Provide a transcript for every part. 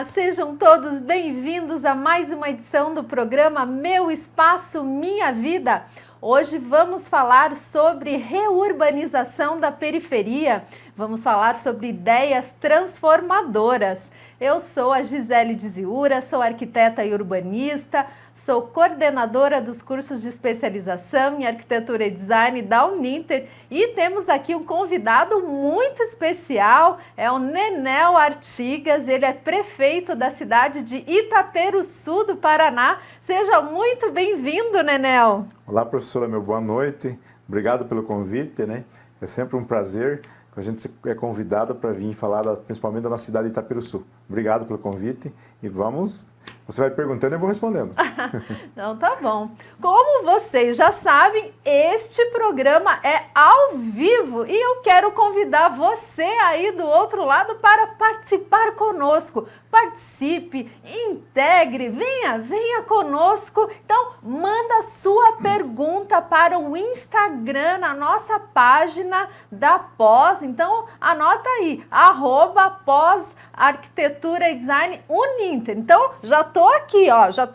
Olá, sejam todos bem-vindos a mais uma edição do programa Meu Espaço Minha Vida. Hoje vamos falar sobre reurbanização da periferia, vamos falar sobre ideias transformadoras. Eu sou a Gisele Diziura, sou arquiteta e urbanista, sou coordenadora dos cursos de especialização em arquitetura e design da Uninter e temos aqui um convidado muito especial, é o Nenel Artigas, ele é prefeito da cidade de Itaperuçu do Paraná. Seja muito bem-vindo, Nenel. Olá, professora, meu boa noite. Obrigado pelo convite, né? É sempre um prazer a gente é convidado para vir falar principalmente da nossa cidade de Itaperuçu. Obrigado pelo convite e vamos... Você vai perguntando e eu vou respondendo. Então tá bom. Como vocês já sabem, este programa é ao vivo e eu quero convidar você aí do outro lado para participar conosco. Participe, integre, venha conosco. Então, manda sua pergunta para o Instagram, na nossa página da Pós. Então, anota aí, @Pós Arquitetura e Design Uninter. Então, já tô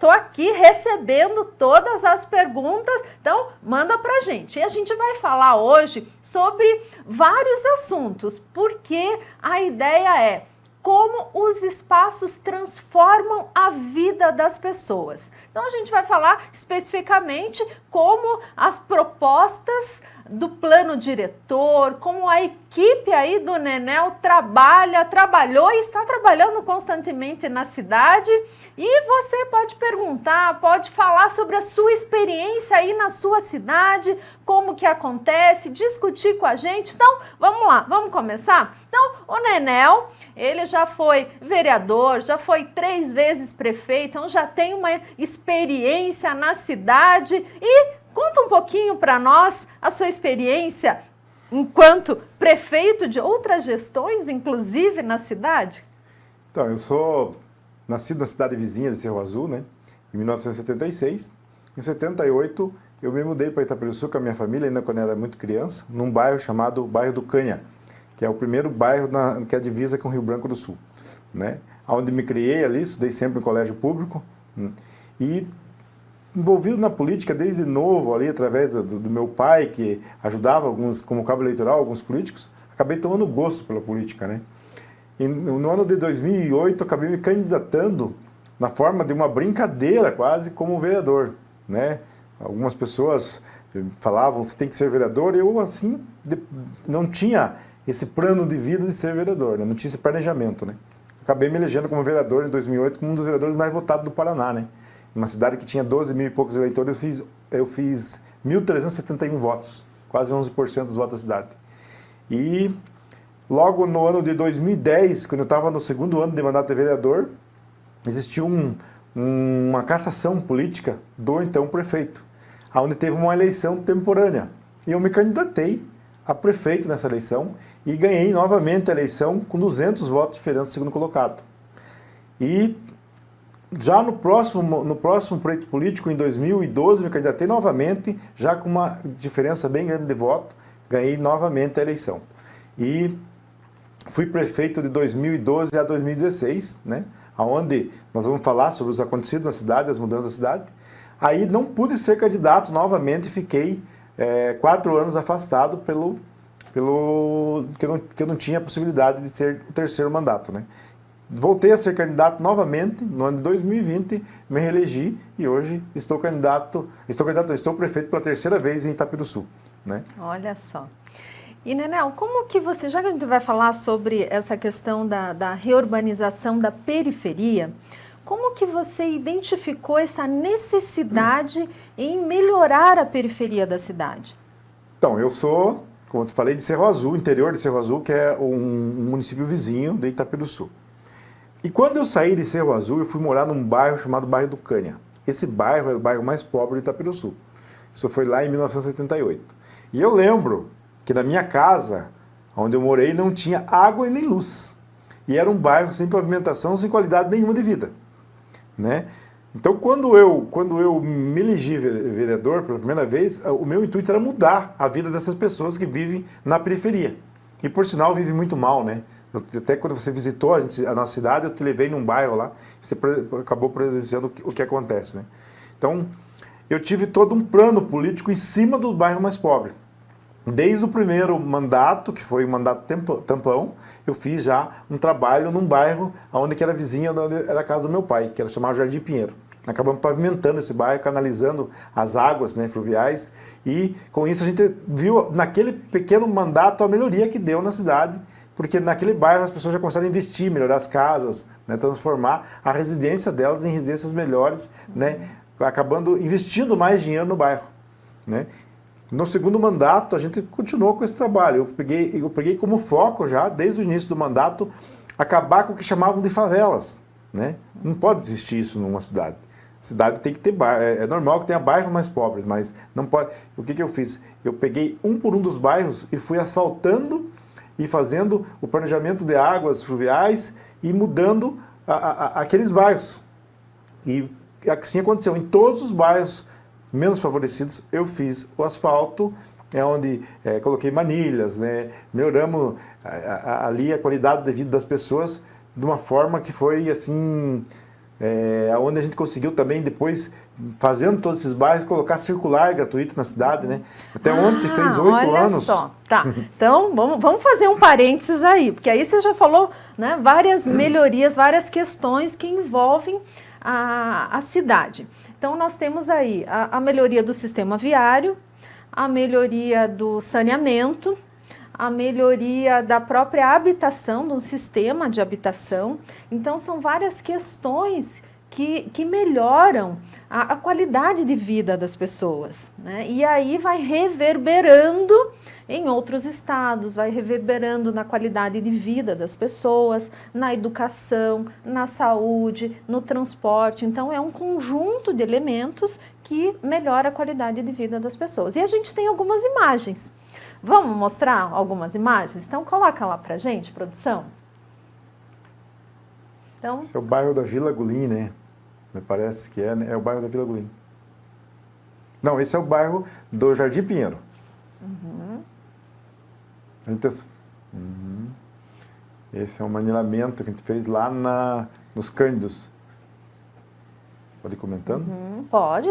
aqui recebendo todas as perguntas. Então, manda pra gente. E a gente vai falar hoje sobre vários assuntos, porque a ideia é como os espaços transformam a vida das pessoas. Então, a gente vai falar especificamente como as propostas do plano diretor, como a equipe aí do Nenel trabalhou e está trabalhando constantemente na cidade. E você pode perguntar, pode falar sobre a sua experiência aí na sua cidade, como que acontece, discutir com a gente. Então, vamos lá, vamos começar? Então, o Nenel, ele já foi vereador, já foi 3 vezes prefeito, então já tem uma experiência na cidade. E conta um pouquinho para nós a sua experiência enquanto prefeito de outras gestões, inclusive na cidade. Então, eu sou nascido na cidade vizinha de Cerro Azul, né, em 1976. Em 78, eu me mudei para Itaperuçu com a minha família, ainda quando eu era muito criança, num bairro chamado Bairro do Canha, que é o primeiro bairro que é a divisa com o Rio Branco do Sul, né, onde me criei ali, estudei sempre em colégio público e envolvido na política desde novo ali, através do meu pai, que ajudava alguns, como cabo eleitoral, alguns políticos, acabei tomando gosto pela política, né? E no ano de 2008, acabei me candidatando na forma de uma brincadeira quase como vereador, né? Algumas pessoas falavam, você tem que ser vereador, e eu assim, não tinha esse plano de vida de ser vereador, né? Não tinha esse planejamento, né? Acabei me elegendo como vereador em 2008, como um dos vereadores mais votados do Paraná, né? Uma cidade que tinha 12 mil e poucos eleitores, eu fiz 1.371 votos, quase 11% dos votos da cidade. E logo no ano de 2010, quando eu estava no segundo ano de mandato de vereador, existiu uma cassação política do então prefeito, onde teve uma eleição temporânea. E eu me candidatei a prefeito nessa eleição e ganhei novamente a eleição com 200 votos de diferença do segundo colocado. E já no próximo pleito político, em 2012, me candidatei novamente, já com uma diferença bem grande de voto, ganhei novamente a eleição. E fui prefeito de 2012 a 2016, né, onde nós vamos falar sobre os acontecidos na cidade, as mudanças da cidade. Aí não pude ser candidato novamente, fiquei 4 anos afastado que eu não tinha a possibilidade de ter o terceiro mandato, né. Voltei a ser candidato novamente no ano de 2020, me reelegi e hoje estou prefeito pela 3ª vez em Itaperuçu, né? Olha só. E Nenel, como que você, já que a gente vai falar sobre essa questão da reurbanização da periferia, como que você identificou essa necessidade em melhorar a periferia da cidade? Então, eu sou, como eu falei, de Cerro Azul, interior de Cerro Azul, que é um município vizinho de Itaperuçu. E quando eu saí de Cerro Azul, eu fui morar num bairro chamado Bairro do Canha. Esse bairro é o bairro mais pobre de Itaperuçu. Isso foi lá em 1978. E eu lembro que na minha casa, onde eu morei, não tinha água e nem luz. E era um bairro sem pavimentação, sem qualidade nenhuma de vida, né? Então, quando eu me elegi vereador pela primeira vez, o meu intuito era mudar a vida dessas pessoas que vivem na periferia. E, por sinal, vivem muito mal, né? Até quando você visitou a nossa cidade, eu te levei num bairro lá, você acabou presenciando o que acontece, né? Então, eu tive todo um plano político em cima do bairro mais pobre. Desde o primeiro mandato, que foi o mandato tampão, eu fiz já um trabalho num bairro onde era vizinha, onde era a casa do meu pai, que era chamado Jardim Pinheiro. Acabamos pavimentando esse bairro, canalizando as águas, né, fluviais, e com isso a gente viu naquele pequeno mandato a melhoria que deu na cidade, porque naquele bairro as pessoas já começaram a investir, melhorar as casas, né, transformar a residência delas em residências melhores, né, acabando investindo mais dinheiro no bairro, né. No segundo mandato, a gente continuou com esse trabalho. Eu peguei como foco já, desde o início do mandato, acabar com o que chamavam de favelas, né? Não pode existir isso numa cidade. Cidade tem que ter bairro. É normal que tenha bairros mais pobres, mas não pode. O que eu fiz? Eu peguei um por um dos bairros e fui asfaltando e fazendo o planejamento de águas fluviais e mudando aqueles bairros. E assim aconteceu. Em todos os bairros menos favorecidos, eu fiz o asfalto, onde coloquei manilhas, né? Melhoramos ali a qualidade de vida das pessoas de uma forma que foi assim, onde a gente conseguiu também depois, fazendo todos esses bairros, colocar circular gratuito na cidade, né? Até ontem fez 8 anos. Olha só, tá. Então vamos fazer um parênteses aí, porque aí você já falou, né, várias melhorias, várias questões que envolvem a cidade. Então, nós temos aí a melhoria do sistema viário, a melhoria do saneamento, a melhoria da própria habitação, do sistema de habitação. Então, são várias questões que melhoram a qualidade de vida das pessoas, né? E aí vai reverberando em outros estados, vai reverberando na qualidade de vida das pessoas, na educação, na saúde, no transporte. Então, é um conjunto de elementos que melhora a qualidade de vida das pessoas. E a gente tem algumas imagens. Vamos mostrar algumas imagens? Então, coloca lá pra gente, produção. Então, esse é o bairro da Vila Golim, né? Me parece que né? É o bairro da Vila Golim. Não, esse é o bairro do Jardim Pinheiro. Esse é um manilamento que a gente fez lá nos Cândidos. Pode ir comentando? Pode.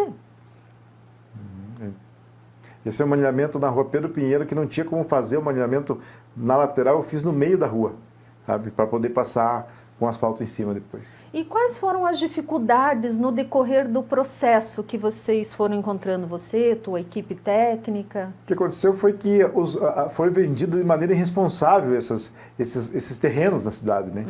Esse é um manilamento na rua Pedro Pinheiro, que não tinha como fazer o manilamento na lateral, eu fiz no meio da rua, sabe? Para poder passar com asfalto em cima depois. E quais foram as dificuldades no decorrer do processo que vocês foram encontrando, você, tua equipe técnica? O que aconteceu foi que foi vendido de maneira irresponsável esses terrenos na cidade, né?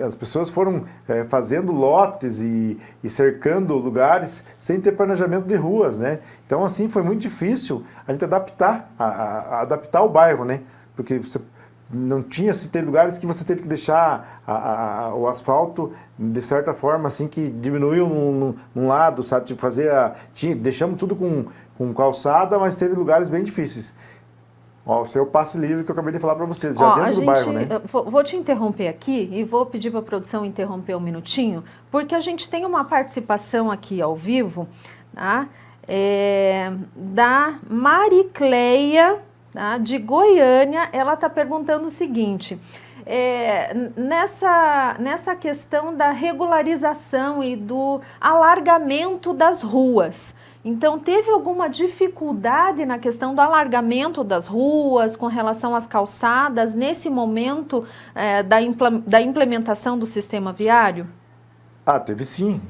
As pessoas foram fazendo lotes e cercando lugares sem ter planejamento de ruas, né? Então, assim, foi muito difícil a gente adaptar o bairro, né? Porque você não tinha, se tem lugares que você teve que deixar o asfalto de certa forma assim que diminuiu num lado, sabe, tipo deixamos tudo com calçada, mas teve lugares bem difíceis. Ó, o seu passe livre que eu acabei de falar para você, já dentro do bairro, né? Vou te interromper aqui e vou pedir para a produção interromper um minutinho, porque a gente tem uma participação aqui ao vivo, tá? Da Maricleia, tá? De Goiânia. Ela está perguntando o seguinte: nessa questão da regularização e do alargamento das ruas, então teve alguma dificuldade na questão do alargamento das ruas com relação às calçadas nesse momento da implementação do sistema viário? Teve sim,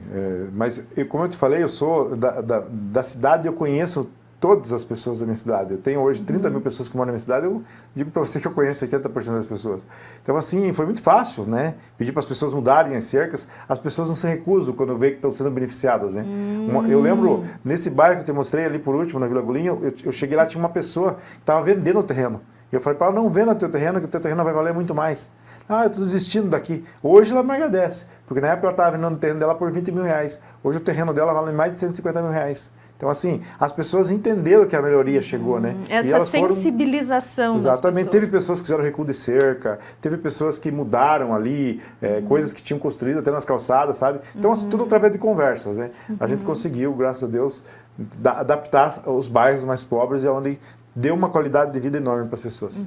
mas como eu te falei, eu sou da cidade, eu conheço todas as pessoas da minha cidade. Eu tenho hoje 30 mil pessoas que moram na minha cidade, eu digo para você que eu conheço 80% das pessoas. Então, assim, foi muito fácil, né? Pedir para as pessoas mudarem as cercas, as pessoas não se recusam quando vê que estão sendo beneficiadas, né? Eu lembro, nesse bairro que eu te mostrei ali por último, na Vila Golim, eu cheguei lá, tinha uma pessoa que estava vendendo o terreno. E eu falei para ela, não venda o teu terreno, que o teu terreno vai valer muito mais. Eu estou desistindo daqui. Hoje ela me agradece, porque na época ela estava vendendo o terreno dela por 20 mil reais. Hoje o terreno dela vale mais de 150 mil reais. Então, assim, as pessoas entenderam que a melhoria chegou, né? Essa sensibilização das pessoas. Exatamente. Teve pessoas que fizeram recuo de cerca, teve pessoas que mudaram ali, coisas que tinham construído até nas calçadas, sabe? Então, tudo através de conversas, né? A gente conseguiu, graças a Deus, adaptar os bairros mais pobres e onde deu uma qualidade de vida enorme para as pessoas.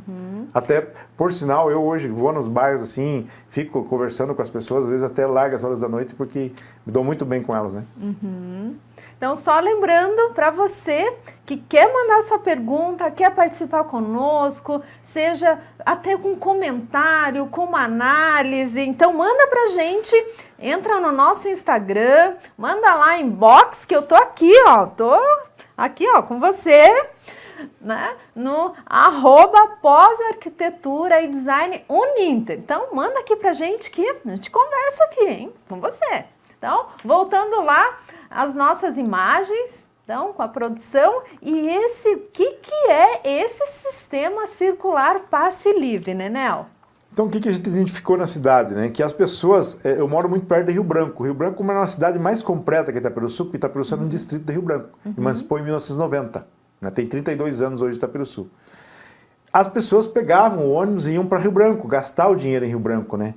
Até, por sinal, eu hoje vou nos bairros assim, fico conversando com as pessoas, às vezes até largo as horas da noite, porque me dou muito bem com elas, né? Então, só lembrando para você que quer mandar sua pergunta, quer participar conosco, seja até com comentário, com uma análise, então manda pra gente, entra no nosso Instagram, manda lá inbox, que eu tô aqui, ó, com você, né, no @pós-arquitetura e design Uninter. Então, manda aqui pra gente que a gente conversa aqui, hein, com você. Então, voltando lá, as nossas imagens, então, com a produção, e o que é esse sistema circular passe livre, né, Nel? Então, o que a gente identificou na cidade, né? Que as pessoas, eu moro muito perto de Rio Branco. Rio Branco é uma cidade mais completa que Itaperuçu, porque Itaperuçu é um distrito de Rio Branco. Emancipou em 1990, né? Tem 32 anos hoje Itaperuçu. As pessoas pegavam o ônibus e iam para Rio Branco, gastar o dinheiro em Rio Branco, né?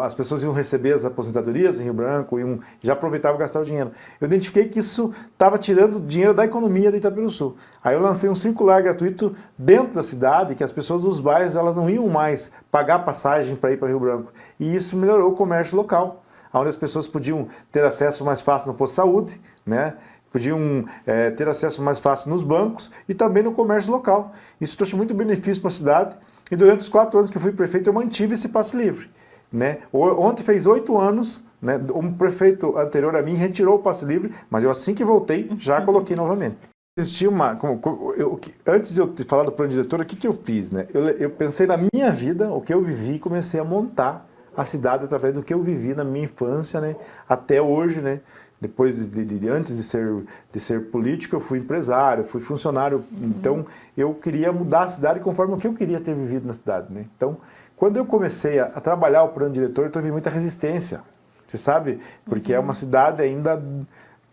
As pessoas iam receber as aposentadorias em Rio Branco, já aproveitavam gastar o dinheiro. Eu identifiquei que isso estava tirando dinheiro da economia de Itaperuçu. Aí eu lancei um circular gratuito dentro da cidade, que as pessoas dos bairros elas não iam mais pagar passagem para ir para Rio Branco. E isso melhorou o comércio local, onde as pessoas podiam ter acesso mais fácil no posto de saúde, né? Podiam ter acesso mais fácil nos bancos e também no comércio local. Isso trouxe muito benefício para a cidade e durante os 4 anos que eu fui prefeito eu mantive esse passe livre, né? Ontem fez 8 anos, né? Um prefeito anterior a mim retirou o passe livre, mas eu assim que voltei já coloquei novamente. Existia antes de eu te falar do plano diretor, o que eu fiz, né? Eu pensei na minha vida, o que eu vivi e comecei a montar a cidade através do que eu vivi na minha infância, né? Até hoje, né? Depois antes de ser político, eu fui empresário, fui funcionário. Então, eu queria mudar a cidade conforme o que eu queria ter vivido na cidade, né? Então, quando eu comecei a trabalhar o plano diretor, eu tive muita resistência. Você sabe? Porque é uma cidade ainda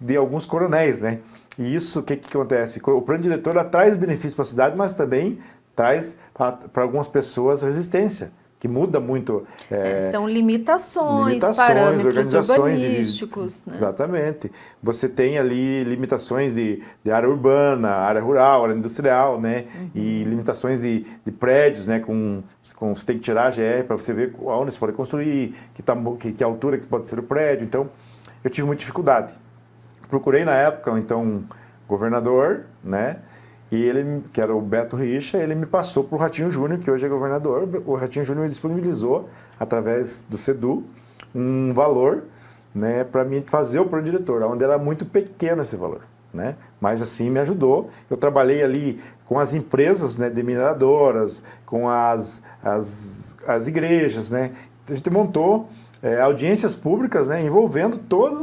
de alguns coronéis, né? E isso, o que acontece? O plano diretor traz benefícios para a cidade, mas também traz para algumas pessoas resistência, que muda muito. São limitações, parâmetros urbanísticos. Né? Exatamente. Você tem ali limitações de área urbana, área rural, área industrial, né? E limitações de prédios, né? Você tem que tirar a GR para você ver onde você pode construir, que altura que pode ser o prédio. Então, eu tive muita dificuldade. Procurei na época, então, governador, né? E ele, que era o Beto Richa, ele me passou para o Ratinho Júnior, que hoje é governador. O Ratinho Júnior me disponibilizou, através do CEDU, um valor, né, para mim fazer o plano diretor, onde era muito pequeno esse valor, né? Mas assim me ajudou. Eu trabalhei ali com as empresas, né, de mineradoras, com as igrejas, né? A gente montou audiências públicas, né, envolvendo toda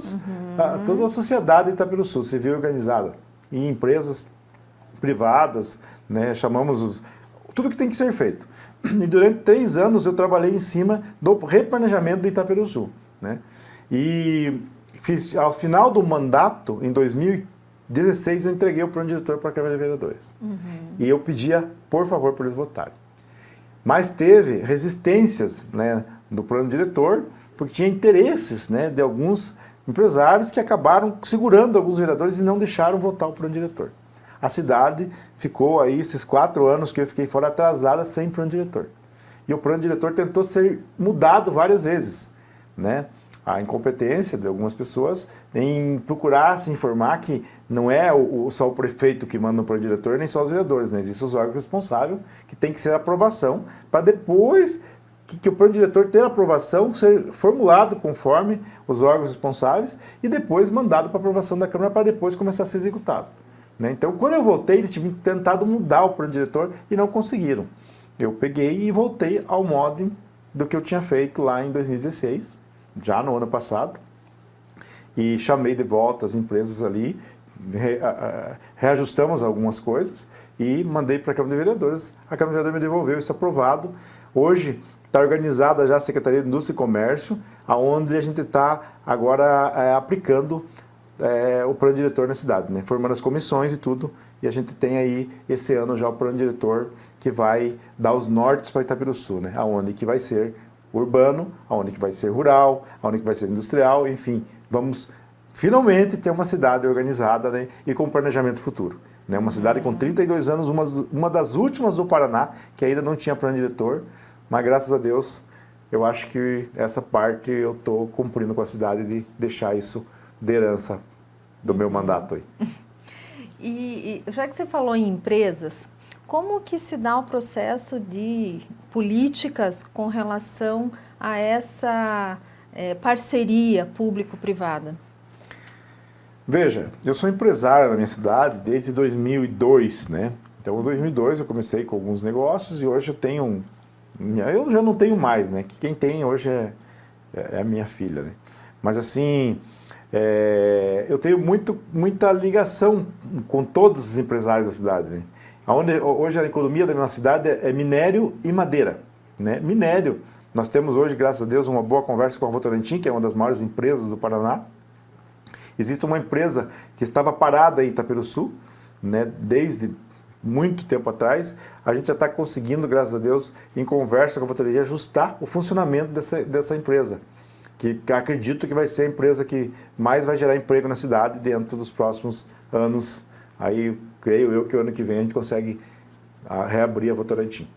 a sociedade de Itaperuçu, civil organizada, e empresas privadas, né, chamamos tudo que tem que ser feito. E durante 3 anos eu trabalhei em cima do replanejamento de Itaperuçu, né? E ao final do mandato, em 2016, eu entreguei o plano diretor para a Câmara de Vereadores. E eu pedia, por favor, para eles votarem. Mas teve resistências, né, do plano diretor, porque tinha interesses, né, de alguns empresários que acabaram segurando alguns vereadores e não deixaram votar o plano diretor. A cidade ficou aí, esses 4 anos que eu fiquei fora, atrasada sem plano diretor. E o plano diretor tentou ser mudado várias vezes, né? A incompetência de algumas pessoas em procurar se informar que não é só o prefeito que manda o plano diretor, nem só os vereadores, né? Existem os órgãos responsáveis que tem que ser a aprovação, para depois que o plano diretor ter aprovação, ser formulado conforme os órgãos responsáveis e depois mandado para aprovação da Câmara para depois começar a ser executado. Então, quando eu voltei, eles tinham tentado mudar o plano diretor e não conseguiram. Eu peguei e voltei ao modo do que eu tinha feito lá em 2016, já no ano passado, e chamei de volta as empresas ali, reajustamos algumas coisas e mandei para a Câmara de Vereadores. A Câmara de Vereadores me devolveu isso aprovado. Hoje está organizada já a Secretaria de Indústria e Comércio, onde a gente está agora aplicando o plano diretor na cidade, né? Formando as comissões e tudo, e a gente tem aí esse ano já o plano diretor que vai dar os nortes para Itaperuçu, né? Aonde que vai ser urbano, aonde que vai ser rural, aonde que vai ser industrial, enfim, vamos finalmente ter uma cidade organizada, né, e com planejamento futuro. Né? Uma cidade com 32 anos, uma das últimas do Paraná, que ainda não tinha plano diretor, mas graças a Deus, eu acho que essa parte eu estou cumprindo com a cidade de deixar isso de herança do meu mandato aí. E já que você falou em empresas, como que se dá o processo de políticas com relação a essa parceria público-privada? Veja, eu sou empresário na minha cidade desde 2002, né? Então, em 2002 eu comecei com alguns negócios e hoje eu tenho... Eu já não tenho mais, né? Que quem tem hoje é a minha filha, né? Mas assim, eu tenho muita ligação com todos os empresários da cidade, né? Hoje a economia da minha cidade é minério e madeira, né? Minério, nós temos hoje, graças a Deus, uma boa conversa com a Votorantim, que é uma das maiores empresas do Paraná. Existe uma empresa que estava parada em Itaperuçu, né, desde muito tempo atrás. A gente já está conseguindo, graças a Deus, em conversa com a Votorantim, ajustar o funcionamento dessa empresa, que acredito que vai ser a empresa que mais vai gerar emprego na cidade dentro dos próximos anos. Aí, creio eu que o ano que vem a gente consegue reabrir a Votorantim.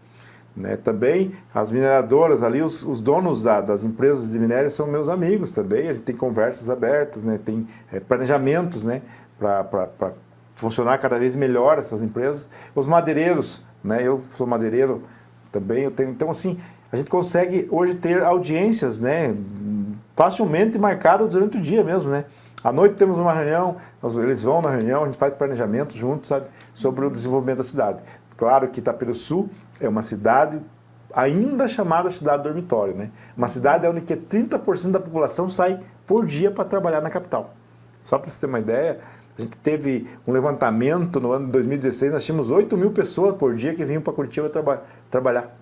Né? Também as mineradoras ali, os donos das empresas de minério são meus amigos também, a gente tem conversas abertas, né? Tem planejamentos, né? Para funcionar cada vez melhor essas empresas. Os madeireiros, né? Eu sou madeireiro também, então assim, a gente consegue hoje ter audiências, né? Facilmente marcadas durante o dia mesmo, né? À noite temos uma reunião, eles vão na reunião, a gente faz planejamento junto, sabe? Sobre o desenvolvimento da cidade. Claro que Itaperuçu é uma cidade ainda chamada cidade dormitório, né? Uma cidade onde 30% da população sai por dia para trabalhar na capital. Só para você ter uma ideia, a gente teve um levantamento no ano de 2016, nós tínhamos 8.000 pessoas por dia que vinham para Curitiba trabalhar.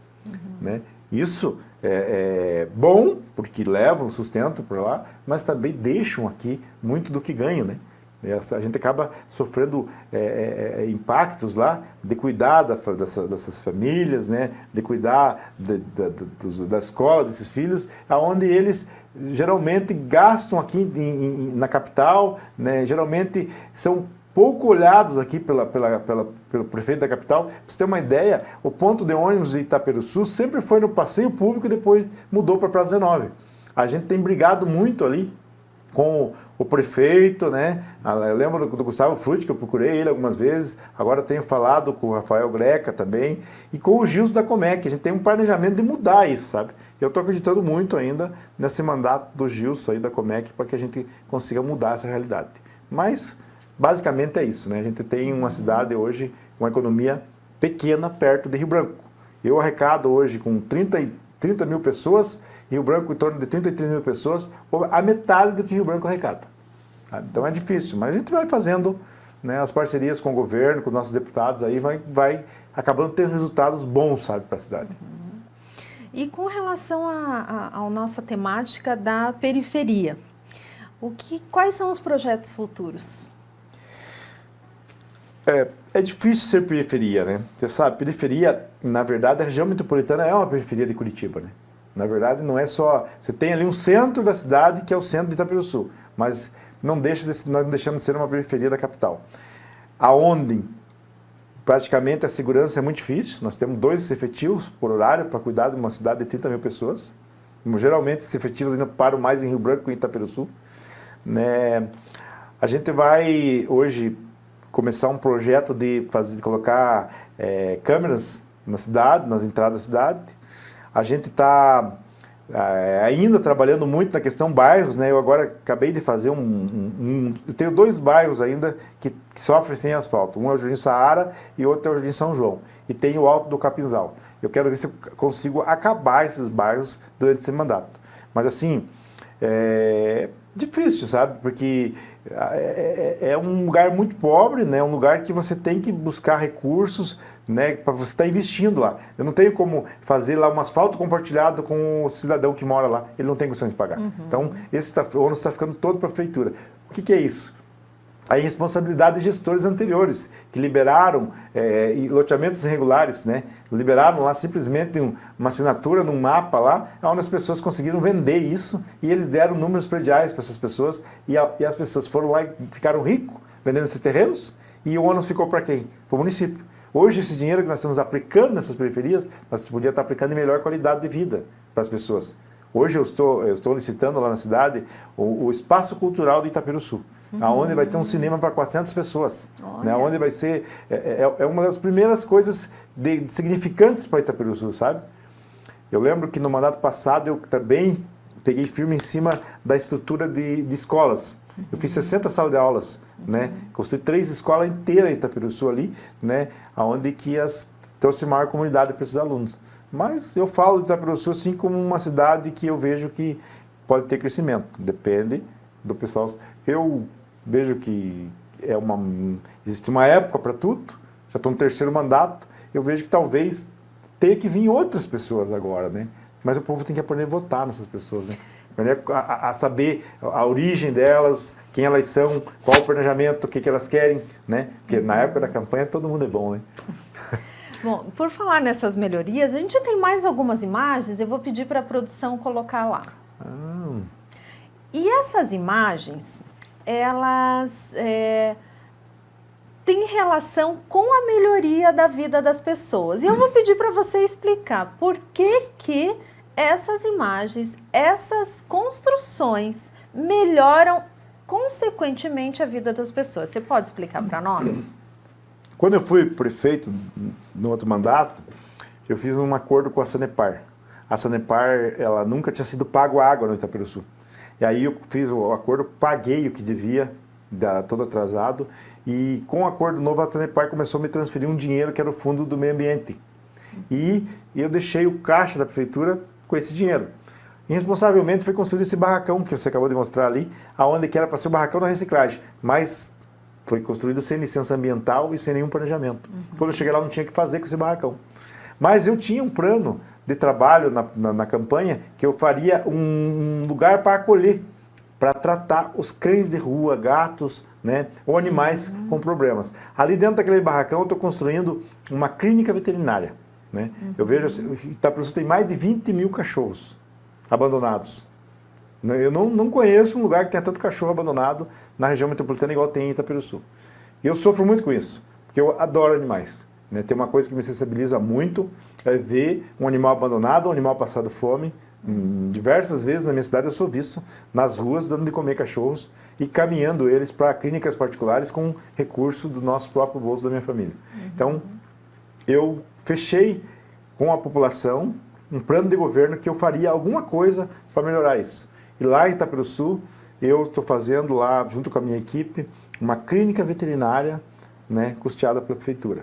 Né? Isso é bom, porque levam sustento por lá, mas também deixam aqui muito do que ganham, né? A gente acaba sofrendo impactos lá de cuidar dessas famílias, né? De cuidar da escola desses filhos, onde eles geralmente gastam aqui na capital, né? Geralmente são pouco olhados aqui pelo prefeito da capital. Para você ter uma ideia, o ponto de ônibus de Itaperuçu sempre foi no passeio público e depois mudou para a Praça 19. A gente tem brigado muito ali com o prefeito, né? Eu lembro do Gustavo Frutti, que eu procurei ele algumas vezes, agora tenho falado com o Rafael Greca também, e com o Gilson da Comec. A gente tem um planejamento de mudar isso, sabe? Eu estou acreditando muito ainda nesse mandato do Gilson aí da Comec para que a gente consiga mudar essa realidade. Mas, basicamente é isso, né? A gente tem uma cidade hoje com uma economia pequena perto de Rio Branco. Eu arrecado hoje com 30 mil pessoas, Rio Branco em torno de 33 mil pessoas, a metade do que Rio Branco arrecada. Então é difícil, mas a gente vai fazendo, né, as parcerias com o governo, com os nossos deputados, aí vai acabando tendo resultados bons, sabe, para a cidade. E com relação à nossa temática da periferia, quais são os projetos futuros? É difícil ser periferia, né? Você sabe, periferia, na verdade, a região metropolitana é uma periferia de Curitiba, né? Na verdade, não é só... Você tem ali um centro da cidade, que é o centro de Itaperuçu, mas nós não deixamos de ser uma periferia da capital. Aonde, praticamente, a segurança é muito difícil. Nós temos 2 efetivos por horário para cuidar de uma cidade de 30 mil pessoas. Geralmente, esses efetivos ainda param mais em Rio Branco e em Itaperuçu. Né? A gente vai, hoje, começar um projeto de colocar câmeras na cidade, nas entradas da cidade. A gente está ainda trabalhando muito na questão bairros, né? Eu agora acabei de fazer eu tenho 2 bairros ainda que sofrem sem asfalto. Um é o Jardim Saara e outro é o Jardim São João. E tem o Alto do Capinzal. Eu quero ver se eu consigo acabar esses bairros durante esse mandato. Mas assim, difícil, sabe? Porque é um lugar muito pobre, né? Um lugar que você tem que buscar recursos, né? Para você estar investindo lá. Eu não tenho como fazer lá um asfalto compartilhado com o cidadão que mora lá. Ele não tem condição de pagar. Então, esse ônus está ficando todo para a prefeitura. O que é isso? a irresponsabilidade de gestores anteriores, que liberaram loteamentos irregulares, né? Liberaram lá simplesmente uma assinatura num mapa lá, onde as pessoas conseguiram vender isso e eles deram números prediais para essas pessoas e as pessoas foram lá e ficaram ricos vendendo esses terrenos e o ônus ficou para quem? Para o município. Hoje esse dinheiro que nós estamos aplicando nessas periferias, nós podíamos estar aplicando em melhor qualidade de vida para as pessoas. Hoje eu estou licitando lá na cidade o Espaço Cultural de Itaperuçu, onde vai ter um cinema para 400 pessoas, né, onde vai ser, uma das primeiras coisas significantes para Itaperuçu, sabe? Eu lembro que no mandato passado eu também peguei firme em cima da estrutura de escolas. Eu fiz 60 salas de aulas, né, construí 3 escolas inteiras em Itaperuçu ali, né, onde que trouxe maior comunidade para esses alunos. Mas eu falo de Itaperuçu assim como uma cidade que eu vejo que pode ter crescimento. Depende do pessoal. Eu vejo que existe uma época para tudo. Já estou no 3º mandato. Eu vejo que talvez tenha que vir outras pessoas agora, né? Mas o povo tem que aprender a votar nessas pessoas, né? A saber a origem delas, quem elas são, qual o planejamento, o que elas querem, né? Porque na época da campanha todo mundo é bom, né? Bom, por falar nessas melhorias, a gente tem mais algumas imagens, eu vou pedir para a produção colocar lá. E essas imagens, elas têm relação com a melhoria da vida das pessoas. E eu vou pedir para você explicar por que essas imagens, essas construções melhoram consequentemente a vida das pessoas. Você pode explicar para nós? Quando eu fui prefeito no outro mandato, eu fiz um acordo com a Sanepar. A Sanepar, ela nunca tinha sido pago água no Itaperuçu. E aí eu fiz o acordo, paguei o que devia, todo atrasado, e com o acordo novo a Sanepar começou a me transferir um dinheiro que era o fundo do meio ambiente. E eu deixei o caixa da prefeitura com esse dinheiro. Irresponsavelmente foi construído esse barracão que você acabou de mostrar ali, aonde que era para ser o barracão da reciclagem, mas foi construído sem licença ambiental e sem nenhum planejamento. Quando eu cheguei lá, não tinha o que fazer com esse barracão. Mas eu tinha um plano de trabalho na campanha que eu faria um lugar para acolher, para tratar os cães de rua, gatos, né, ou animais com problemas. Ali dentro daquele barracão eu estou construindo uma clínica veterinária. Né? Eu vejo, Itaperuçu tem mais de 20 mil cachorros abandonados. Eu não conheço um lugar que tenha tanto cachorro abandonado na região metropolitana igual tem em Itaperuçu. E eu sofro muito com isso, porque eu adoro animais. Né? Tem uma coisa que me sensibiliza muito, é ver um animal abandonado, um animal passado fome. Diversas vezes na minha cidade eu sou visto nas ruas dando de comer cachorros e caminhando eles para clínicas particulares com recurso do nosso próprio bolso da minha família. Então, eu fechei com a população um plano de governo que eu faria alguma coisa para melhorar isso. E lá em Itaperuçu, eu estou fazendo lá, junto com a minha equipe, uma clínica veterinária, né, custeada pela prefeitura,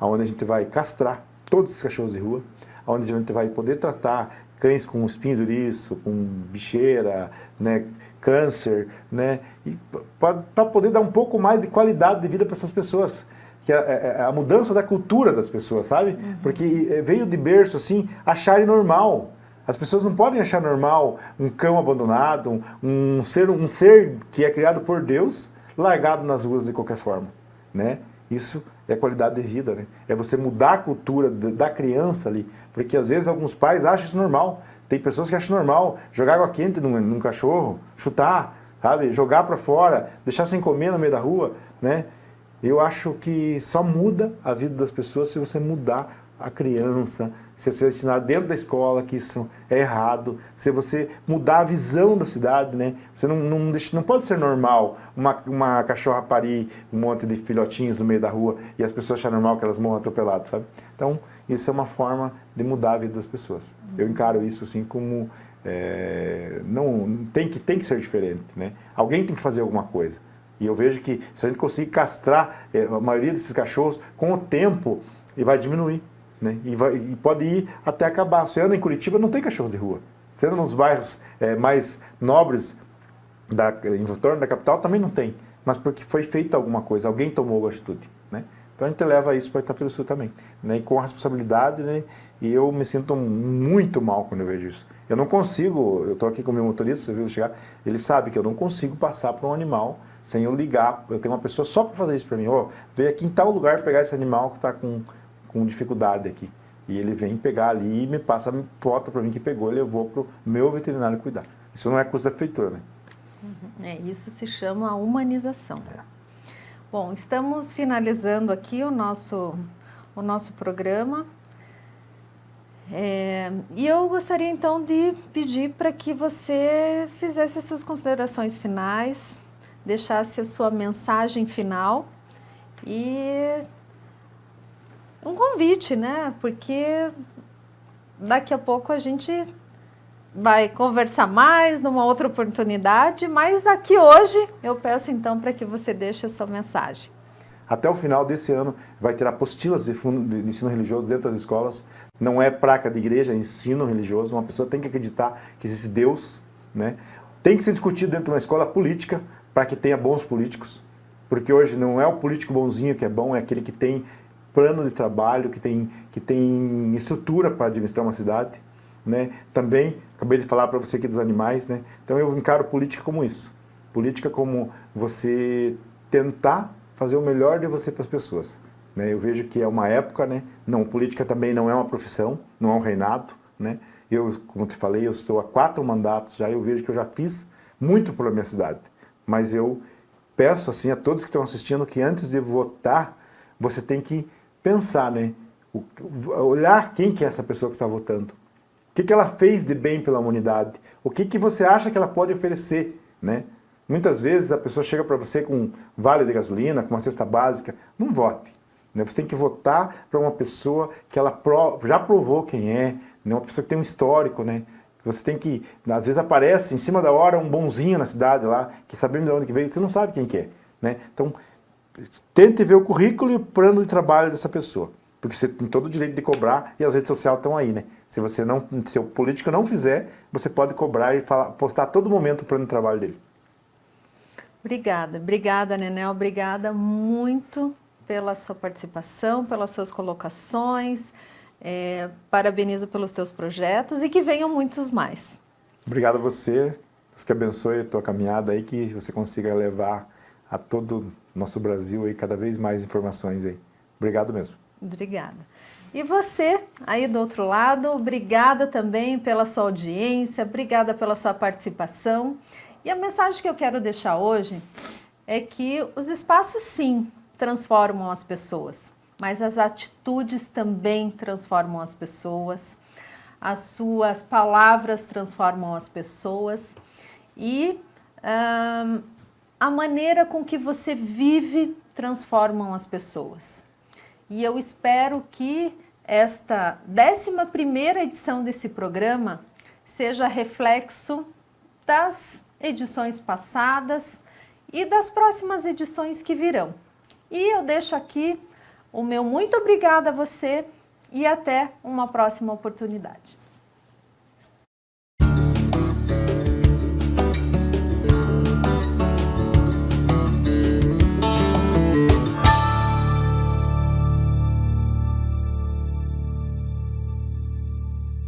onde a gente vai castrar todos esses cachorros de rua, onde a gente vai poder tratar cães com espinho de ouriço, com bicheira, né, câncer, né, e para poder dar um pouco mais de qualidade de vida para essas pessoas, que é a mudança da cultura das pessoas, sabe? Porque veio de berço, assim, acharem normal. As pessoas não podem achar normal um cão abandonado, um ser que é criado por Deus, largado nas ruas de qualquer forma, né? Isso é qualidade de vida, né? É você mudar a cultura da criança ali, porque às vezes alguns pais acham isso normal. Tem pessoas que acham normal jogar água quente num cachorro, chutar, sabe? Jogar para fora, deixar sem comer no meio da rua, né? Eu acho que só muda a vida das pessoas se você mudar a criança, se você ensinar dentro da escola que isso é errado, se você mudar a visão da cidade, né? Você não pode ser normal uma cachorra parir um monte de filhotinhos no meio da rua e as pessoas acharem normal que elas morram atropeladas, sabe? Então, isso é uma forma de mudar a vida das pessoas. Eu encaro isso assim como tem que ser diferente, né? Alguém tem que fazer alguma coisa. E eu vejo que se a gente conseguir castrar a maioria desses cachorros, com o tempo, ele vai diminuir. Né? E pode ir até acabar. Você anda em Curitiba, não tem cachorros de rua. Você anda nos bairros mais nobres, em torno da capital, também não tem. Mas porque foi feita alguma coisa, alguém tomou a atitude. Né? Então a gente leva isso para Itaperuçu também. Né? E com a responsabilidade, né? E eu me sinto muito mal quando eu vejo isso. Eu não consigo, eu estou aqui com o meu motorista, você viu chegar, ele sabe que eu não consigo passar para um animal sem eu ligar. Eu tenho uma pessoa só para fazer isso para mim. Ó, veio aqui em tal lugar pegar esse animal que está com dificuldade aqui. E ele vem pegar ali e me passa a foto para mim que pegou e levou para o meu veterinário cuidar. Isso não é custo da prefeitura, né? Isso se chama humanização. Bom, estamos finalizando aqui o nosso programa. E eu gostaria então de pedir para que você fizesse as suas considerações finais, deixasse a sua mensagem final e um convite, né? Porque daqui a pouco a gente vai conversar mais numa outra oportunidade, mas aqui hoje eu peço então para que você deixe a sua mensagem. Até o final desse ano vai ter apostilas de ensino religioso dentro das escolas. Não é placa de igreja, é ensino religioso. Uma pessoa tem que acreditar que existe Deus, né? Tem que ser discutido dentro de uma escola política para que tenha bons políticos. Porque hoje não é o político bonzinho que é bom, é aquele que tem plano de trabalho, que tem estrutura para administrar uma cidade, né? Também, acabei de falar para você aqui dos animais, né? Então eu encaro política como isso. Política como você tentar fazer o melhor de você para as pessoas, né? Eu vejo que é uma época, né? Não, política também não é uma profissão, não é um reinado, né? Eu, como te falei, eu estou há 4 mandatos já, eu vejo que eu já fiz muito pela minha cidade. Mas eu peço assim a todos que estão assistindo que antes de votar, você tem que pensar, né? Olhar quem que é essa pessoa que está votando. O que ela fez de bem pela humanidade? O que você acha que ela pode oferecer, né? Muitas vezes a pessoa chega para você com um vale de gasolina, com uma cesta básica. Não vote, né? Você tem que votar para uma pessoa que ela já provou quem é, né? Uma pessoa que tem um histórico, né? Você tem que, às vezes aparece em cima da hora um bonzinho na cidade lá, que sabendo de onde que veio, você não sabe quem que é, né? Então, tente ver o currículo e o plano de trabalho dessa pessoa. Porque você tem todo o direito de cobrar e as redes sociais estão aí, né? Se o político não fizer, você pode cobrar e postar a todo momento o plano de trabalho dele. Obrigada, Nenel. Obrigada muito pela sua participação, pelas suas colocações. Parabenizo pelos teus projetos e que venham muitos mais. Obrigado a você. Deus que abençoe a tua caminhada aí, que você consiga levar a todo o nosso Brasil aí cada vez mais informações aí. Obrigado mesmo. Obrigada. E você, aí do outro lado, obrigada também pela sua audiência, obrigada pela sua participação. E a mensagem que eu quero deixar hoje é que os espaços, sim, transformam as pessoas, mas as atitudes também transformam as pessoas, as suas palavras transformam as pessoas e a maneira com que você vive transformam as pessoas. E eu espero que esta 11ª edição desse programa seja reflexo das edições passadas e das próximas edições que virão. E eu deixo aqui o meu muito obrigada a você e até uma próxima oportunidade.